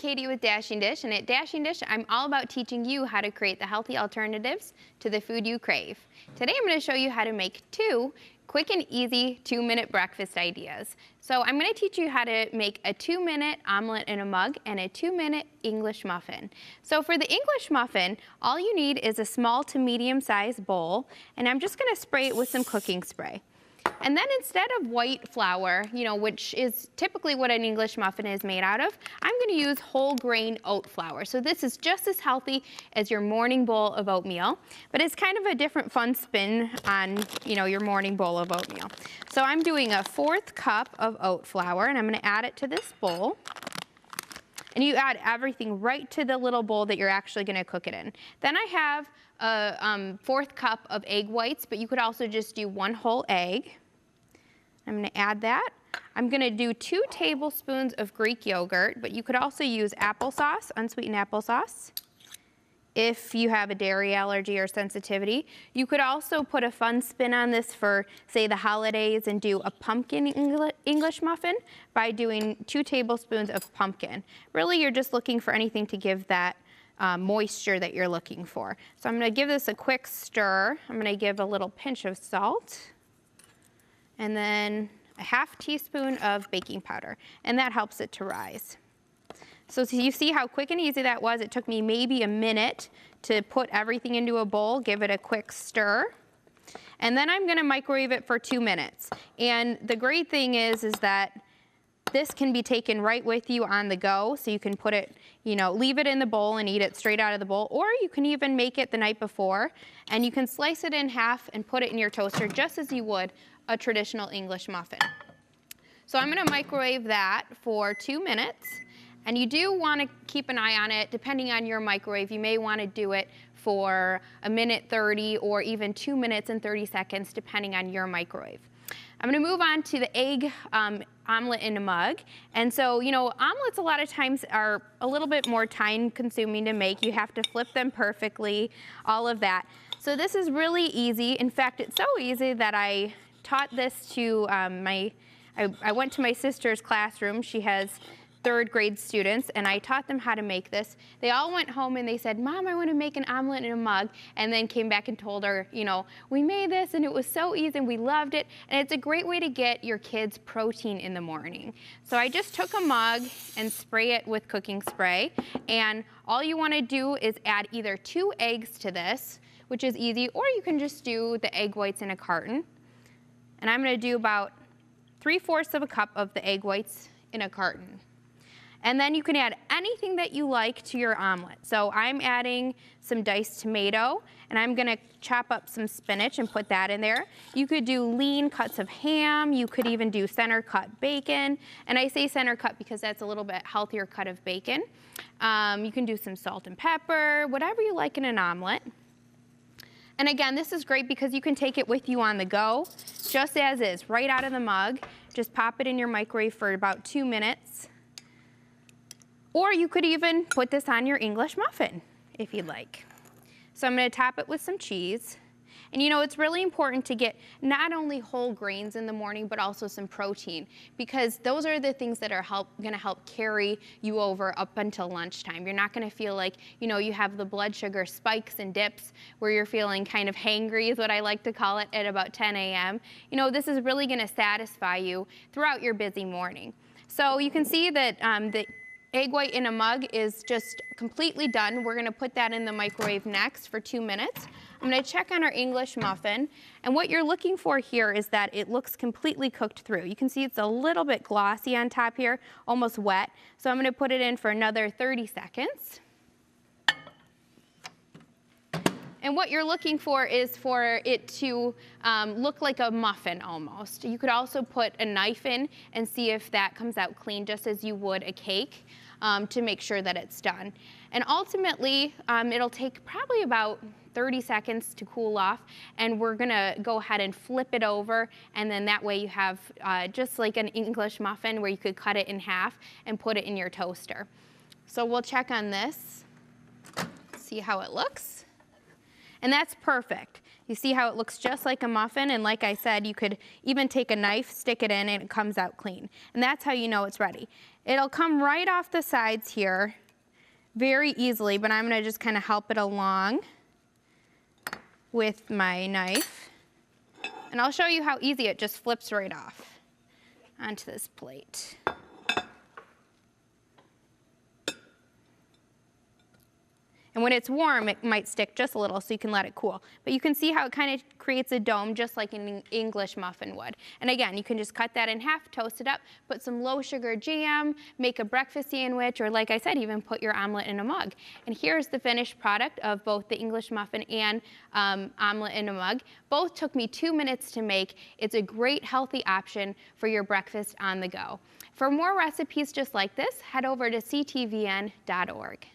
Katie with Dashing Dish, and at Dashing Dish, I'm all about teaching you how to create the healthy alternatives to the food you crave. Today, I'm going to show you how to make 2 quick and easy 2-minute breakfast ideas. So I'm going to teach you how to make a 2-minute omelet in a mug and a 2-minute English muffin. So for the English muffin, all you need is a small to medium-sized bowl, and I'm just going to spray it with some cooking spray. And then instead of white flour, which is typically what an English muffin is made out of, I'm going to use whole grain oat flour. So this is just as healthy as your morning bowl of oatmeal, but it's kind of a different fun spin on, your morning bowl of oatmeal. So I'm doing a 1/4 cup of oat flour, and I'm going to add it to this bowl. And you add everything right to the little bowl that you're actually going to cook it in. Then I have a 1/4 cup of egg whites, but you could also just do 1 whole egg. I'm going to add that. I'm going to do 2 tablespoons of Greek yogurt, but you could also use applesauce, unsweetened applesauce, if you have a dairy allergy or sensitivity. You could also put a fun spin on this for, say, the holidays and do a pumpkin English muffin by doing 2 tablespoons of pumpkin. Really, you're just looking for anything to give that moisture that you're looking for. So I'm going to give this a quick stir. I'm going to give a little pinch of salt, and then a 1/2 teaspoon of baking powder, and that helps it to rise. So you see how quick and easy that was. It took me maybe a minute to put everything into a bowl, give it a quick stir, and then I'm going to microwave it for 2 minutes. And the great thing is that this can be taken right with you on the go, so you can put it, leave it in the bowl and eat it straight out of the bowl, or you can even make it the night before, and you can slice it in half and put it in your toaster just as you would a traditional English muffin. So I'm going to microwave that for 2 minutes, and you do want to keep an eye on it. Depending on your microwave, you may want to do it for 1:30 or even 2 minutes and 30 seconds, depending on your microwave. I'm going to move on to the egg omelet in a mug. And so, omelets a lot of times are a little bit more time consuming to make. You have to flip them perfectly, all of that. So this is really easy. In fact, it's so easy that I taught this to I went to my sister's classroom. She has 3rd grade students, and I taught them how to make this. They all went home and they said, "Mom, I want to make an omelet in a mug," and then came back and told her, "We made this and it was so easy and we loved it." And it's a great way to get your kids protein in the morning. So I just took a mug and spray it with cooking spray, and all you want to do is add either 2 eggs to this, which is easy, or you can just do the egg whites in a carton. And I'm going to do about 3/4 of a cup of the egg whites in a carton. And then you can add anything that you like to your omelet. So I'm adding some diced tomato, and I'm going to chop up some spinach and put that in there. You could do lean cuts of ham. You could even do center cut bacon. And I say center cut because that's a little bit healthier cut of bacon. You can do some salt and pepper, whatever you like in an omelet. And again, this is great because you can take it with you on the go, just as is, right out of the mug. Just pop it in your microwave for about 2 minutes. Or you could even put this on your English muffin, if you'd like. So I'm going to top it with some cheese. And it's really important to get not only whole grains in the morning, but also some protein, because those are the things that are going to help carry you over up until lunchtime. You're not going to feel like, you have the blood sugar spikes and dips where you're feeling kind of hangry, is what I like to call it, at about 10 a.m. This is really going to satisfy you throughout your busy morning. So you can see that the egg white in a mug is just completely done. We're going to put that in the microwave next for 2 minutes. I'm going to check on our English muffin, and what you're looking for here is that it looks completely cooked through. You can see it's a little bit glossy on top here, almost wet. So I'm going to put it in for another 30 seconds. And what you're looking for is for it to look like a muffin almost. You could also put a knife in and see if that comes out clean, just as you would a cake, to make sure that it's done. And ultimately, it'll take probably about 30 seconds to cool off, and we're gonna go ahead and flip it over, and then that way you have just like an English muffin where you could cut it in half and put it in your toaster. So we'll check on this, see how it looks. And that's perfect. You see how it looks just like a muffin, and like I said, you could even take a knife, stick it in, and it comes out clean. And that's how you know it's ready. It'll come right off the sides here very easily, but I'm gonna just kind of help it along with my knife. And I'll show you how easy it just flips right off onto this plate. And when it's warm, it might stick just a little, so you can let it cool. But you can see how it kind of creates a dome just like an English muffin would. And again, you can just cut that in half, toast it up, put some low sugar jam, make a breakfast sandwich, or like I said, even put your omelet in a mug. And here's the finished product of both the English muffin and omelet in a mug. Both took me 2 minutes to make. It's a great healthy option for your breakfast on the go. For more recipes just like this, head over to ctvn.org.